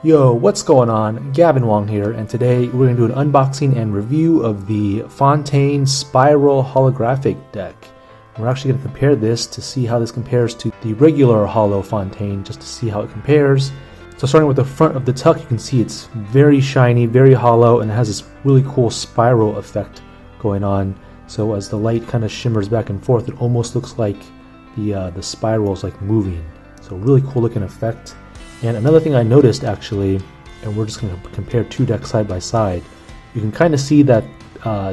Yo, what's going on? Gavin Wong here, and today we're going to do an unboxing and review of the Fontaine Spiral Holographic deck. We're actually going to compare this to see how this compares to the regular Holo Fontaine, just to see how it compares. So starting with the front of the tuck, you can see it's very shiny, very hollow, and it has this really cool spiral effect going on. So as the light kind of shimmers back and forth, it almost looks like the spiral is like moving. So really cool looking effect. And another thing I noticed actually, and we're just going to compare two decks side by side, you can kind of see that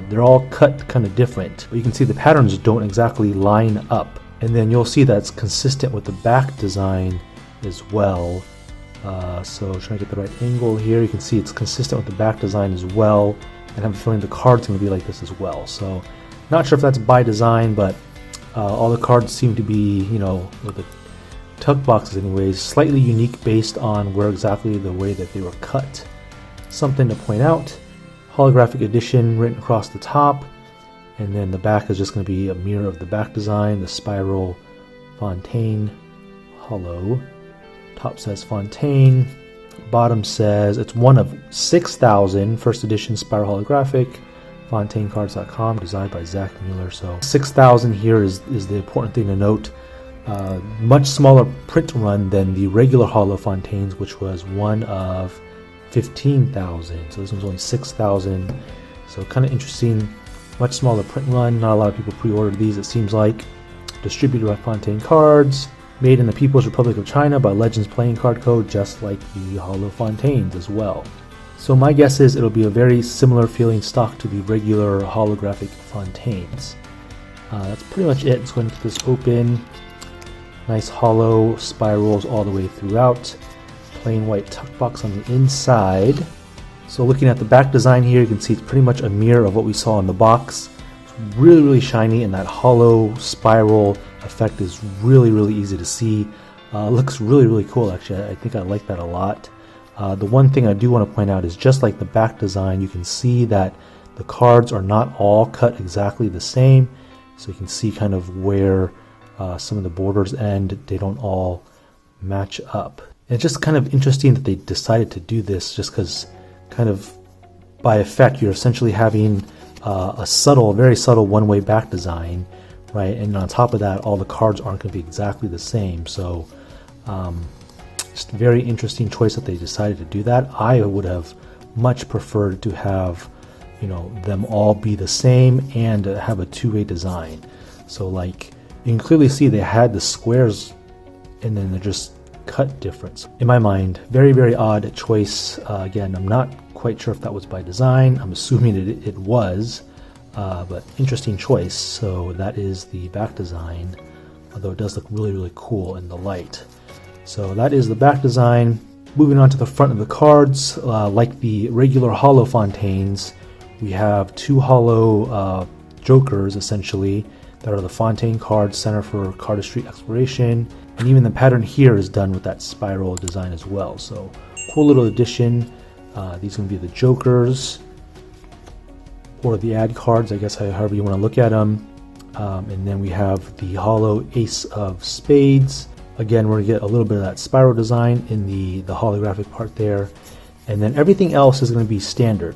they're all cut kind of different. But you can see the patterns don't exactly line up. And then you'll see that it's consistent with the back design as well. So trying to get the right angle here, you can see it's consistent with the back design as well. And I have a feeling the card's going to be like this as well. So not sure if that's by design, but all the cards seem to be, with the tuck boxes anyways, slightly unique based on where exactly the way that they were cut. Something to point out, holographic edition written across the top, and then the back is just going to be a mirror of the back design, the Spiral Fontaine Holo. Top says Fontaine, bottom says it's one of 6,000 first edition Spiral Holographic, FontaineCards.com, designed by Zach Mueller. So 6,000 here is the important thing to note. Much smaller print run than the regular Holo Fontaines, which was one of 15,000. So this one's only 6,000. So kind of interesting. Much smaller print run. Not a lot of people pre-ordered these, it seems like. Distributed by Fontaine Cards. Made in the People's Republic of China by Legends Playing Card Co., just like the Holo Fontaines as well. So my guess is it'll be a very similar feeling stock to the regular holographic Fontaines. That's pretty much it. Let's go ahead and get this open. Nice hollow spirals all the way throughout. Plain white tuck box on the inside. So looking at the back design here, you can see it's pretty much a mirror of what we saw in the box. It's really, really shiny, and that hollow spiral effect is really, really easy to see. Looks really, really cool actually. I think I like that a lot. The one thing I do want to point out is just like the back design, you can see that the cards are not all cut exactly the same. So you can see kind of where some of the borders end, they don't all match up. And it's just kind of interesting that they decided to do this, just because kind of by effect you're essentially having a very subtle one-way back design, right? And on top of that, all the cards aren't going to be exactly the same. So just a very interesting choice that they decided to do that. I would have much preferred to have them all be the same and have a two-way design. So like you can clearly see they had the squares and then they're just cut different. In my mind, very, very odd choice. Again, I'm not quite sure if that was by design. I'm assuming it was, but interesting choice. So that is the back design, although it does look really, really cool in the light. So that is the back design. Moving on to the front of the cards, like the regular Holo Fontaines, we have two Holo Jokers essentially, that are the Fontaine Cards Center for Cardistry Exploration, and even the pattern here is done with that spiral design as well. So cool little addition. These are going to be the Jokers, or the ad cards, I guess, however you want to look at them. And then we have the Holo Ace of Spades. Again, we're going to get a little bit of that spiral design in the holographic part there. And then everything else is going to be standard.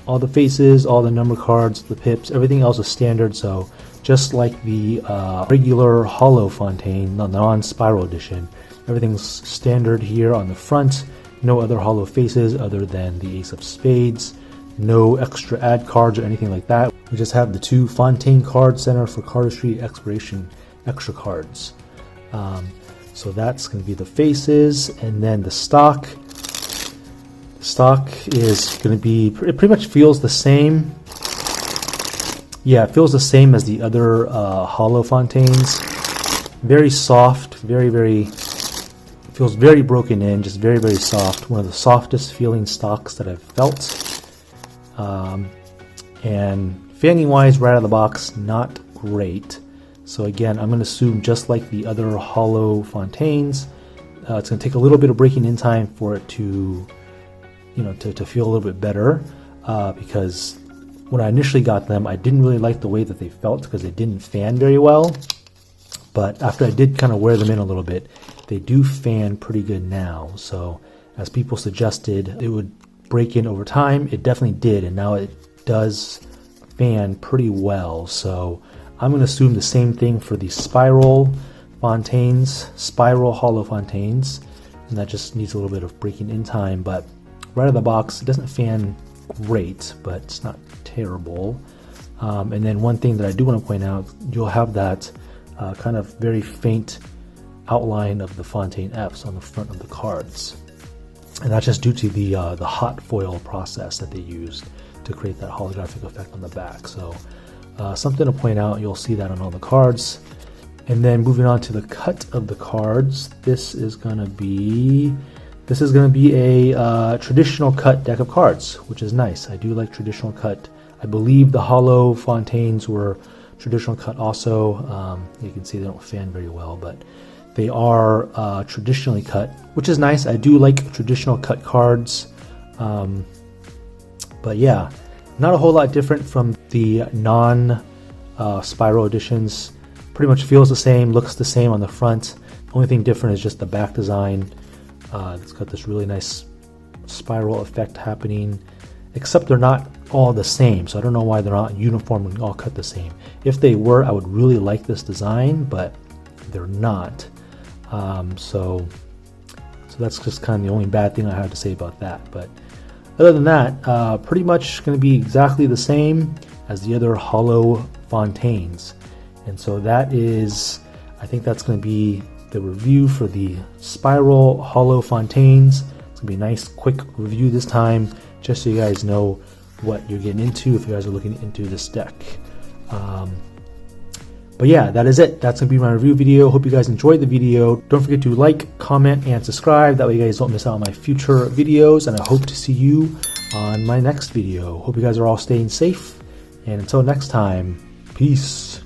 All the faces, all the number cards, the pips, everything else is standard. So just like the regular Holo Fontaine, the non-spiral edition, everything's standard here on the front. No other Holo faces other than the Ace of Spades. No extra ad cards or anything like that. We just have the two Fontaine Card Center for Cardistry Exploration extra cards. So that's going to be the faces, and then the stock. The stock is going to be, it pretty much feels the same. Yeah, it feels the same as the other Holo Fontaines. Very soft, feels very broken in, just very, very soft. One of the softest feeling stocks that I've felt. And fanning wise, right out of the box, not great. So again, I'm going to assume just like the other Holo Fontaines, it's going to take a little bit of breaking in time for it to, to feel a little bit better, because when I initially got them, I didn't really like the way that they felt because they didn't fan very well. But after I did kind of wear them in a little bit, they do fan pretty good now. So as people suggested it would break in over time. It definitely did, and now it does fan pretty well. So I'm going to assume the same thing for the Spiral Hollow Fontaines, and that just needs a little bit of breaking in time. But right out of the box, it doesn't fan great, but it's not terrible. And then one thing that I do want to point out, you'll have that kind of very faint outline of the Fontaine Fs on the front of the cards, and that's just due to the hot foil process that they used to create that holographic effect on the back. So something to point out. You'll see that on all the cards. And then moving on to the cut of the cards, this is going to be a traditional cut deck of cards, which is nice. I do like traditional cut. I believe the Hollow Fontaines were traditional cut also. You can see they don't fan very well, but they are traditionally cut, which is nice. I do like traditional cut cards. But yeah, not a whole lot different from the non-Spiral editions. Pretty much feels the same, looks the same on the front. Only thing different is just the back design. It's got this really nice spiral effect happening, except they're not all the same. So I don't know why they're not uniformly all cut the same. If they were, I would really like this design, but they're not. So that's just kind of the only bad thing I have to say about that. But other than that, pretty much going to be exactly the same as the other Hollow Fontaines. And so that is, I think that's going to be the review for the Spiral Hollow Fontaines. It's going to be a nice quick review this time, just so you guys know what you're getting into if you guys are looking into this deck. But yeah, that is it. That's going to be my review video. Hope you guys enjoyed the video. Don't forget to like, comment, and subscribe. That way you guys don't miss out on my future videos. And I hope to see you on my next video. Hope you guys are all staying safe. And until next time, peace.